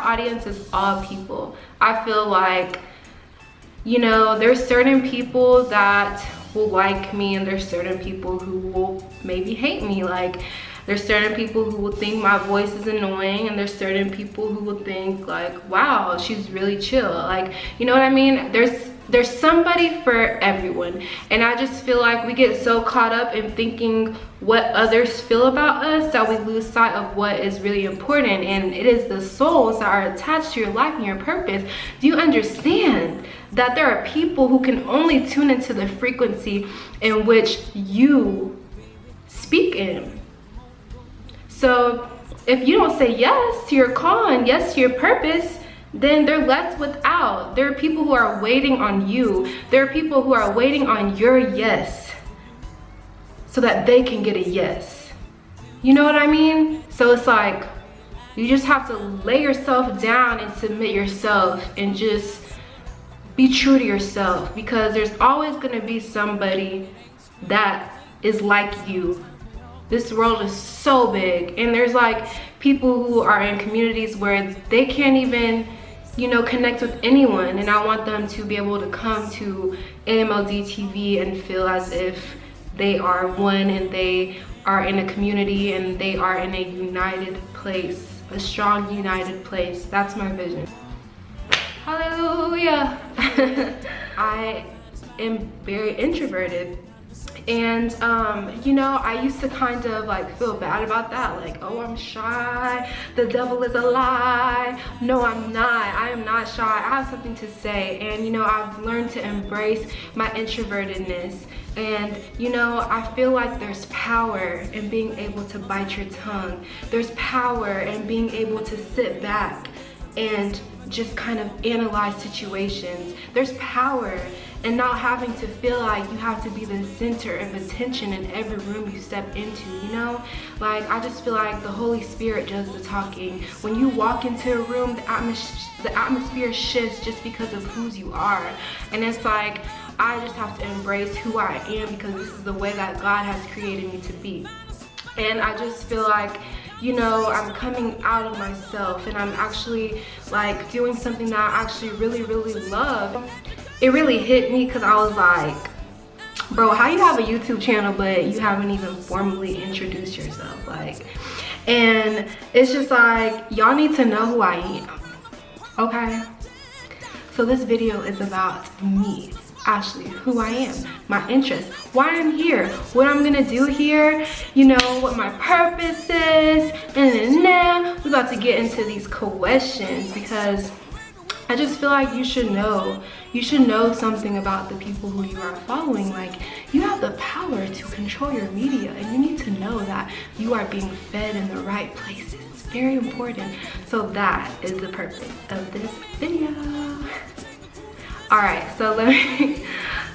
audience is all people. I feel like, you know, there's certain people that will like me and there's certain people who will maybe hate me. Like, there's certain people who will think my voice is annoying, and there's certain people who will think like, wow, she's really chill. Like, you know what I mean? There's somebody for everyone. And I just feel like we get so caught up in thinking what others feel about us that we lose sight of what is really important, and it is the souls that are attached to your life and your purpose. Do you understand that there are people who can only tune into the frequency in which you speak in? So if you don't say yes to your call and yes to your purpose, then they're left without. There are people who are waiting on you. There are people who are waiting on your yes so that they can get a yes. You know what I mean? So it's like, you just have to lay yourself down and submit yourself and just be true to yourself, because there's always gonna be somebody that is like you. This world is so big, and there's like people who are in communities where they can't even, you know, connect with anyone, and I want them to be able to come to AMLDtv and feel as if they are one and they are in a community and they are in a united place, a strong united place. That's my vision. Hallelujah. I am very introverted. And you know, I used to kind of like feel bad about that, like, oh, I'm shy, the devil is a lie. No, I'm not. I am not shy. I have something to say. And you know, I've learned to embrace my introvertedness. And you know, I feel like there's power in being able to bite your tongue. There's power in being able to sit back and just kind of analyze situations. There's power in not having to feel like you have to be the center of attention in every room you step into, you know? Like, I just feel like the Holy Spirit does the talking. When you walk into a room, the atmosphere shifts just because of whose you are. And it's like, I just have to embrace who I am, because this is the way that God has created me to be. And I just feel like, you know, I'm coming out of myself, and I'm actually like doing something that I actually really, really love. It really hit me because I was like, bro, how you have a YouTube channel but you haven't even formally introduced yourself? Like, and it's just like, y'all need to know who I am, okay? So this video is about me, Ashley, who I am, my interests, why I'm here, what I'm gonna do here, you know, what my purpose is, and then we're about to get into these questions, because I just feel like you should know something about the people who you are following. Like, you have the power to control your media, and you need to know that you are being fed in the right places. It's very important. So that is the purpose of this video. All right, so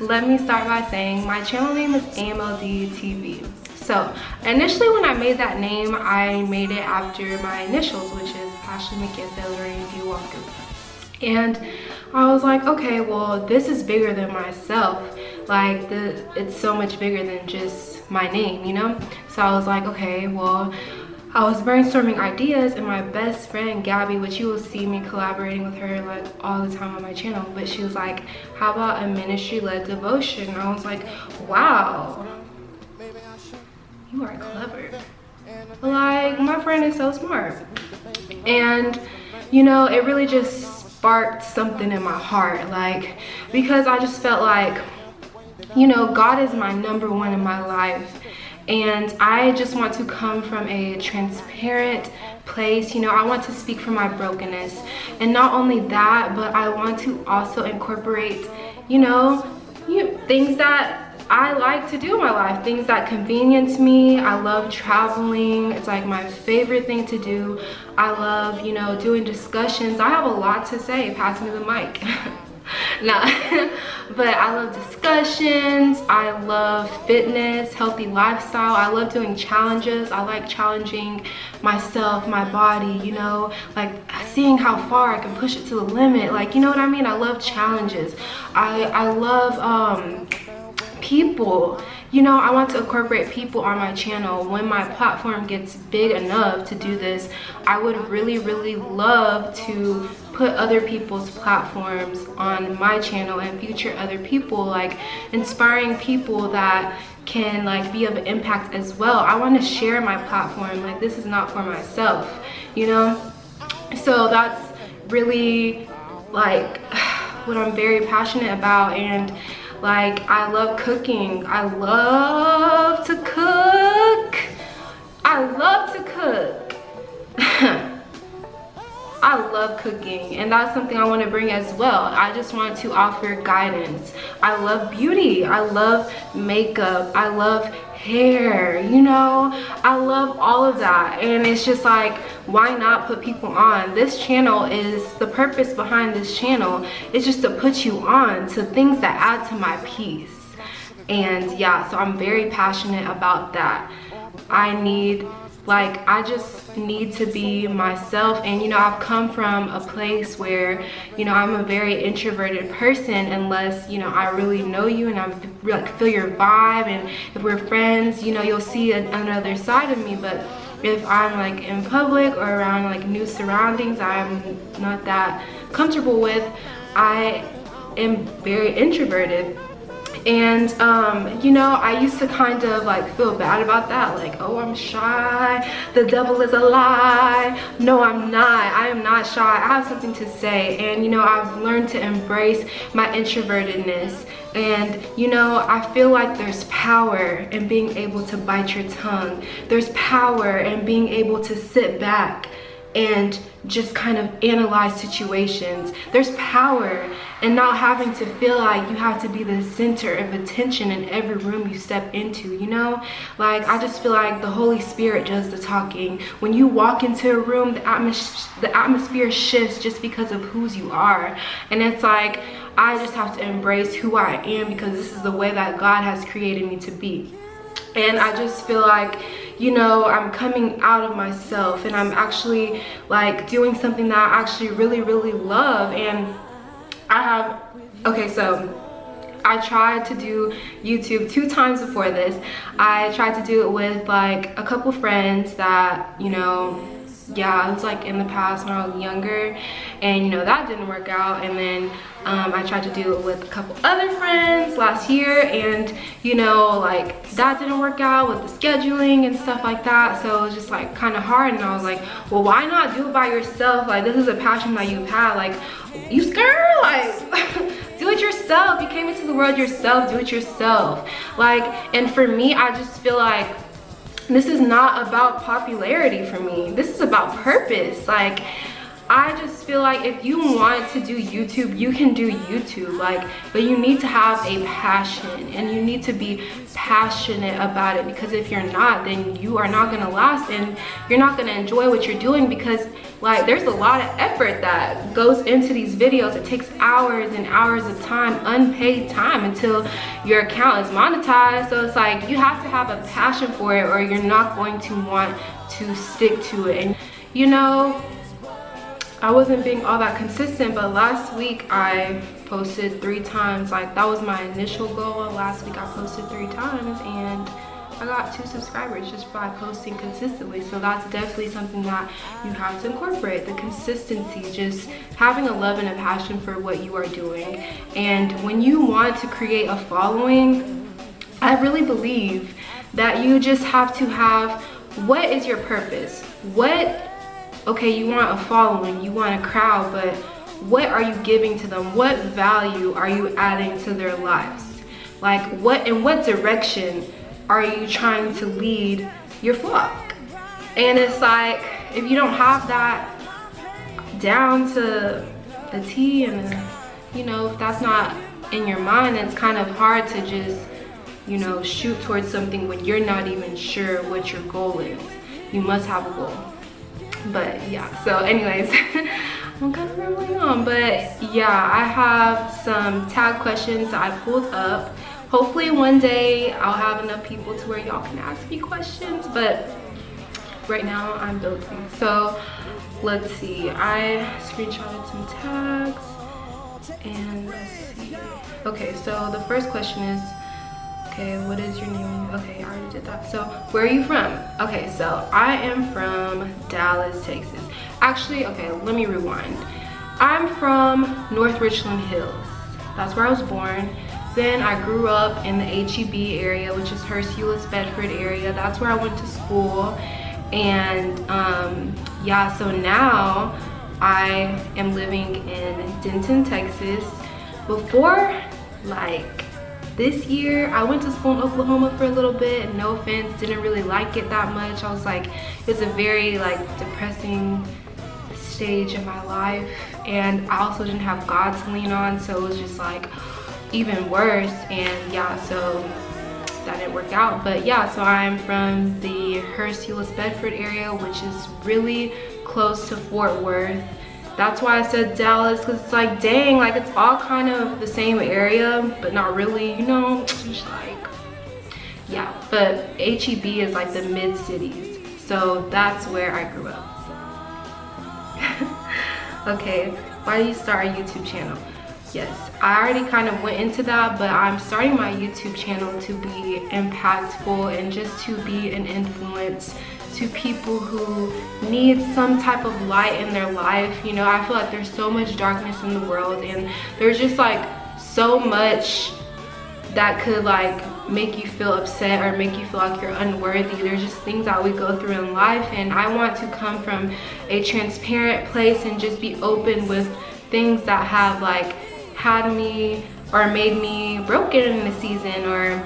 let me start by saying my channel name is AMLDtv. So initially when I made that name, I made it after my initials, which is Ashley McKenzie Lorraine D. Walker. And I was like, okay, well, this is bigger than myself. Like, it's so much bigger than just my name, you know? So I was like, okay, well, I was brainstorming ideas, and my best friend Gabby, which you will see me collaborating with her like all the time on my channel, but she was like, how about a ministry-led devotion? And I was like, wow, you are clever. Like, my friend is so smart. And you know, it really just sparked something in my heart, like, because I just felt like, you know, God is my #1 in my life, and I just want to come from a transparent place. You know, I want to speak from my brokenness, and not only that, but I want to also incorporate, you know, things that I like to do in my life, things that convenience me. I love traveling. It's like my favorite thing to do. I love, you know, doing discussions. I have a lot to say. Pass me the mic. Nah, but I love discussions. I love fitness, healthy lifestyle. I love doing challenges. I like challenging myself, my body, you know, like seeing how far I can push it to the limit. Like, you know what I mean? I love challenges. I love people, you know, I want to incorporate people on my channel. When my platform gets big enough to do this, I would really love to put other people's platforms on my channel and feature other people, like inspiring people that can like be of impact as well. I want to share my platform. Like, this is not for myself, you know? So that's really like what I'm very passionate about. And like, I love cooking. I love to cook. I love to cook. I love cooking, and that's something I want to bring as well. I just want to offer guidance. I love beauty. I love makeup. I love hair, you know? I love all of that. And it's just like, why not put people on? This channel is, the purpose behind this channel is just to put you on to things that add to my peace. And yeah, so I'm very passionate about that. I just need to be myself. And you know, I've come from a place where, you know, I'm a very introverted person unless, you know, I really know you and I like feel your vibe, and if we're friends, you know, you'll see another side of me. But if I'm like in public or around like new surroundings I'm not that comfortable with, I am very introverted. And you know, I used to kind of like feel bad about that, like, oh, I'm shy, the devil is a lie. No, I'm not. I am not shy. I have something to say. And you know, I've learned to embrace my introvertedness. And you know, I feel like there's power in being able to bite your tongue. There's power in being able to sit back and just kind of analyze situations. There's power in not having to feel like you have to be the center of attention in every room you step into, you know? Like, I just feel like the Holy Spirit does the talking. When you walk into a room, the atmosphere shifts just because of whose you are. And it's like, I just have to embrace who I am because this is the way that God has created me to be. And I just feel like, you know, I'm coming out of myself and I'm actually like doing something that I actually really love. And I have, okay, so I tried to do YouTube 2 times before this. I tried to do it with like a couple friends that, you know, yeah, it was like in the past when I was younger, and you know, that didn't work out. And then I tried to do it with a couple other friends last year, and you know, like that didn't work out with the scheduling and stuff like that. So it was just like kind of hard, and I was like, well, why not do it by yourself? Like, this is a passion that you've had, like, you scared, like do it yourself. You came into the world yourself, do it yourself. Like, and for me, I just feel like this is not about popularity for me. This is about purpose. Like, I just feel like if you want to do YouTube, you can do YouTube, like, but you need to have a passion and you need to be passionate about it, because if you're not, then you are not gonna last and you're not gonna enjoy what you're doing, because like there's a lot of effort that goes into these videos. It takes hours and hours of time, unpaid time, until your account is monetized. So it's like you have to have a passion for it or you're not going to want to stick to it. And you know, I wasn't being all that consistent, but last week I posted 3 times. Like, that was my initial goal. Last week I posted 3 times and I got 2 subscribers just by posting consistently. So that's definitely something that you have to incorporate, the consistency, just having a love and a passion for what you are doing. And when you want to create a following, I really believe that you just have to have, what is your purpose? Okay, you want a following, you want a crowd, but what are you giving to them? What value are you adding to their lives? Like, in what direction are you trying to lead your flock? And it's like, if you don't have that down to a T, and you know, if that's not in your mind, it's kind of hard to just, you know, shoot towards something when you're not even sure what your goal is. You must have a goal. But yeah, so anyways, I'm kind of rambling on, but yeah, I have some tag questions that I pulled up. Hopefully one day I'll have enough people to where y'all can ask me questions, but right now I'm building. So let's see, I screenshotted some tags and let's see. Okay, so the first question is, Okay, what is your name? Okay, I already did that. So, where are you from? Okay, so I am from Dallas, Texas. Actually, okay, let me rewind. I'm from North Richland Hills. That's where I was born. Then I grew up in the HEB area, which is Hurst-Euless Bedford area. That's where I went to school. And yeah, so now I am living in Denton, Texas. Before, like, this year, I went to school in Oklahoma for a little bit. No offense, didn't really like it that much. I was like, it's a very like depressing stage in my life. And I also didn't have God to lean on, so it was just like even worse. And yeah, so that didn't work out. But yeah, so I'm from the Hurst-Euless Bedford area, which is really close to Fort Worth. That's why I said Dallas, because it's like, dang, like it's all kind of the same area, but not really, you know, just like, yeah. But HEB is like the mid-cities, so that's where I grew up. Okay, why did you start a YouTube channel? Yes, I already kind of went into that, but I'm starting my YouTube channel to be impactful and just to be an influence to people who need some type of light in their life. You know, I feel like there's so much darkness in the world, and there's just like so much that could like make you feel upset or make you feel like you're unworthy. There's just things that we go through in life, and I want to come from a transparent place and just be open with things that have like had me or made me broken in the season, or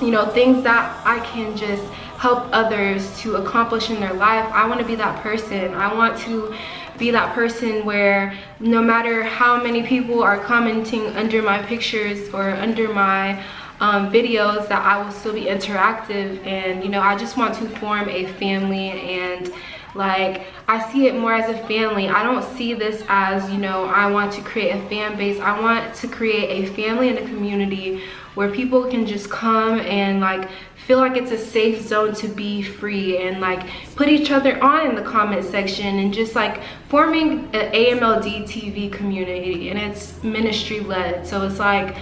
you know, things that I can just help others to accomplish in their life. I want to be that person. I want to be that person where no matter how many people are commenting under my pictures or under my videos, that I will still be interactive. And you know, I just want to form a family, and like I see it more as a family. I don't see this as, you know, I want to create a fan base. I want to create a family and a community where people can just come and like feel like it's a safe zone to be free, and like put each other on in the comment section, and just like forming an AMLDtv community, and it's ministry led. So it's like,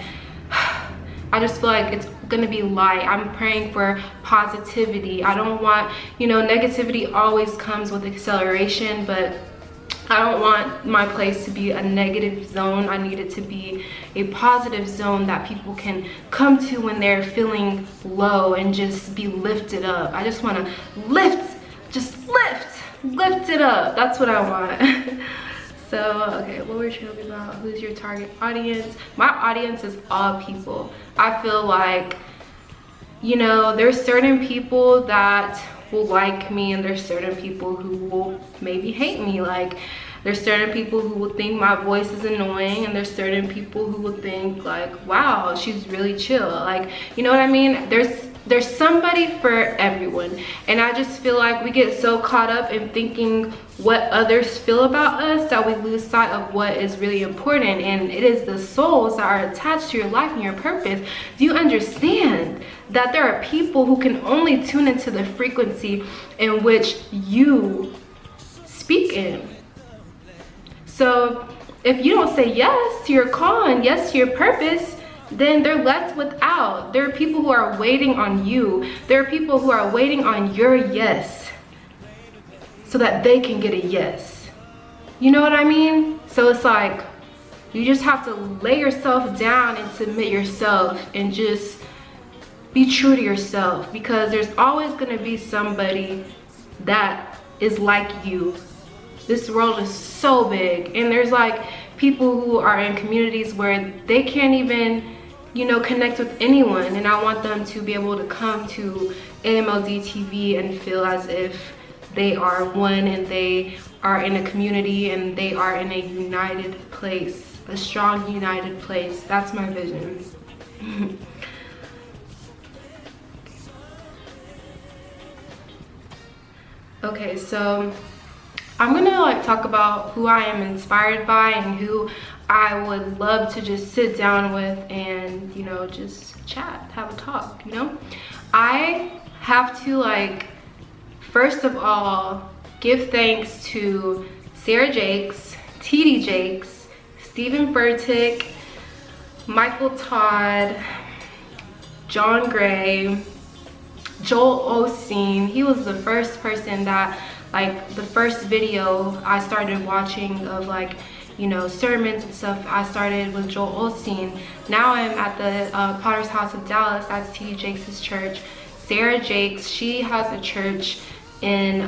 I just feel like it's gonna be light. I'm praying for positivity. I don't want, you know, negativity always comes with acceleration, but I don't want my place to be a negative zone. I need it to be a positive zone that people can come to when they're feeling low and just be lifted up. I just want to lift it up. That's what I want. So, okay, what were we talking about? Who's your target audience? My audience is all people. I feel like, you know, there's certain people that will like me, and there's certain people who will maybe hate me. Like, there's certain people who will think my voice is annoying, and there's certain people who will think like, wow, she's really chill. Like, you know what I mean? There's somebody for everyone. And I just feel like we get so caught up in thinking what others feel about us that we lose sight of what is really important, and it is the souls that are attached to your life and your purpose. Do you understand that there are people who can only tune into the frequency in which you speak in? So if you don't say yes to your call and yes to your purpose, then they're left without. There are people who are waiting on you. There are people who are waiting on your yes so that they can get a yes. You know what I mean? So it's like, you just have to lay yourself down and submit yourself and just be true to yourself, because there's always gonna be somebody that is like you. This world is so big, and there's like people who are in communities where they can't even, you know, connect with anyone, and I want them to be able to come to AMLDtv and feel as if they are one, and they are in a community, and they are in a united place, a strong united place. That's my vision. Okay, so I'm gonna like talk about who I am inspired by and who I would love to just sit down with and, you know, just chat, have a talk, you know? I have to, like, first of all, give thanks to Sarah Jakes, TD Jakes, Stephen Furtick, Michael Todd, John Gray, Joel Osteen. He was the first person that, like, the first video I started watching of, like, you know, sermons and stuff. I started with Joel Osteen. Now I'm at the Potter's House of Dallas. That's T.D. Jakes' church. Sarah Jakes, she has a church in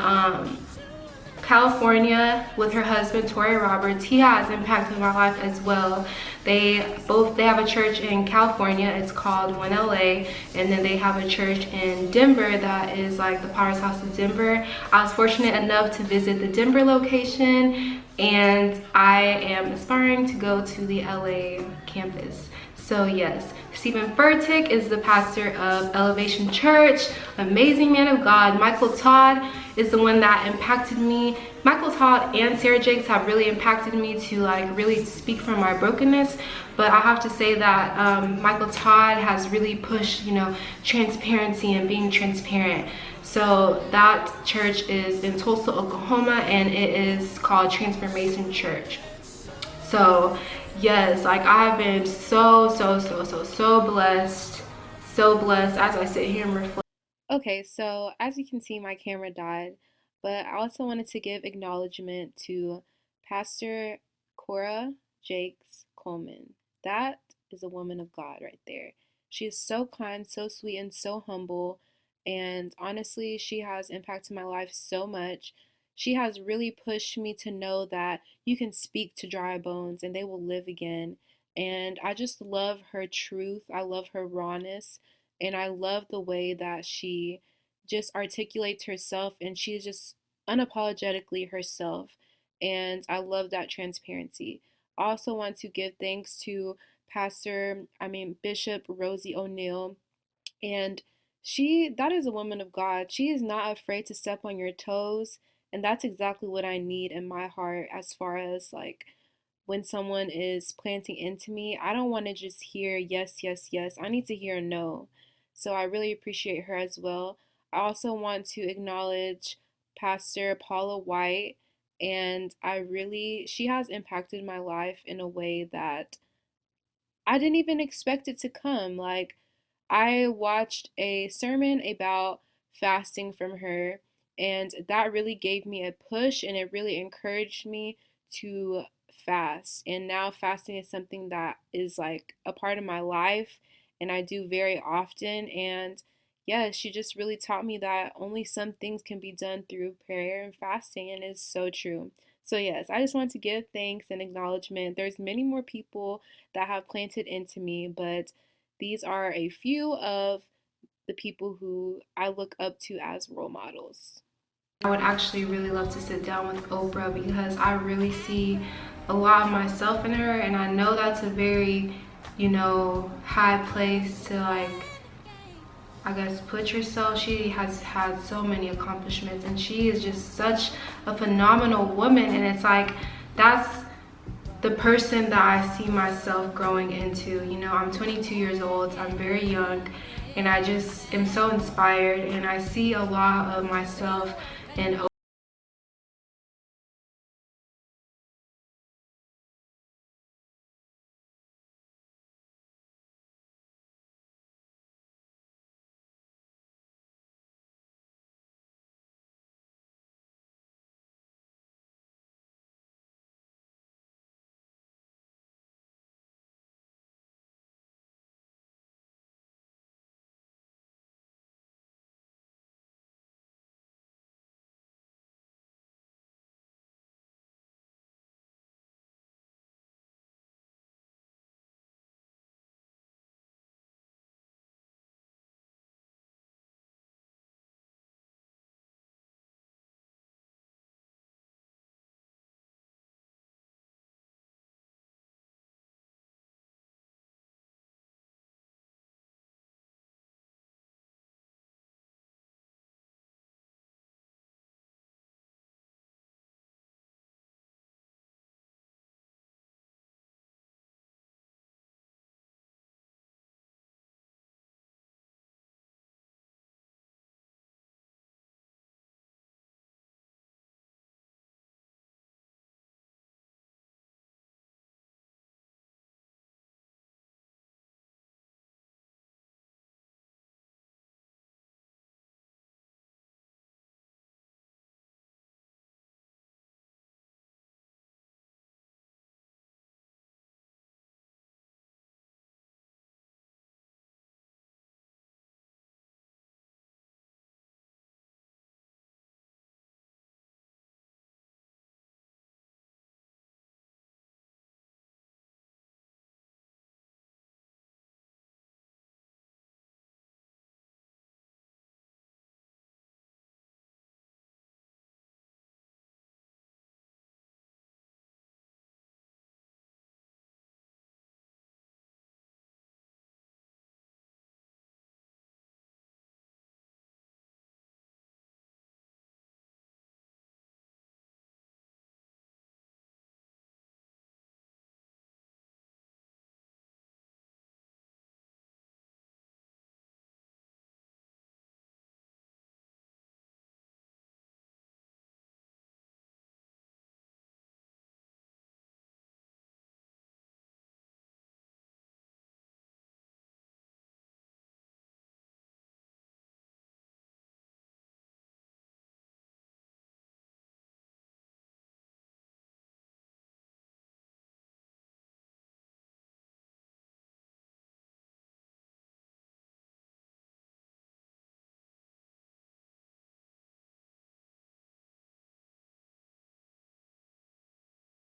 California with her husband Tori Roberts. He has impacted my life as well. They have a church in California, it's called 1LA, and then they have a church in Denver that is like the Potter's House of Denver. I was fortunate enough to visit the Denver location, and I am aspiring to go to the LA campus. So yes, Stephen Furtick is the pastor of Elevation Church, amazing man of God. Michael Todd is the one that impacted me. Michael Todd and Sarah Jakes have really impacted me to, like, really speak from my brokenness. But I have to say that Michael Todd has really pushed, you know, transparency and being transparent. So that church is in Tulsa, Oklahoma, and it is called Transformation Church. So yes, like, I've been so blessed as I sit here and reflect. Okay, so as you can see, my camera died, but I also wanted to give acknowledgement to Pastor Cora Jakes Coleman. That is a woman of God right there. She is so kind, so sweet, and so humble, and honestly, she has impacted my life so much. She has really pushed me to know that you can speak to dry bones and they will live again. And I just love her truth. I love her rawness. And I love the way that she just articulates herself, and she's just unapologetically herself. And I love that transparency. I also want to give thanks to Bishop Rosie O'Neill. And that is a woman of God. She is not afraid to step on your toes. And that's exactly what I need in my heart, as far as, like, when someone is planting into me, I don't want to just hear yes, yes, yes. I need to hear no. So I really appreciate her as well. I also want to acknowledge Pastor Paula White, and she has impacted my life in a way that I didn't even expect it to come. Like, I watched a sermon about fasting from her, and that really gave me a push, and it really encouraged me to fast. And now fasting is something that is like a part of my life, and I do very often. And yeah, she just really taught me that only some things can be done through prayer and fasting, and it's so true. So yes, I just want to give thanks and acknowledgement. There's many more people that have planted into me, but these are a few of the people who I look up to as role models. I would actually really love to sit down with Oprah, because I really see a lot of myself in her, and I know that's a very, you know, high place to, like, I guess, put yourself. She has had so many accomplishments, and she is just such a phenomenal woman, and it's like, that's the person that I see myself growing into. You know, I'm 22 years old, I'm very young, and I just am so inspired, and I see a lot of myself in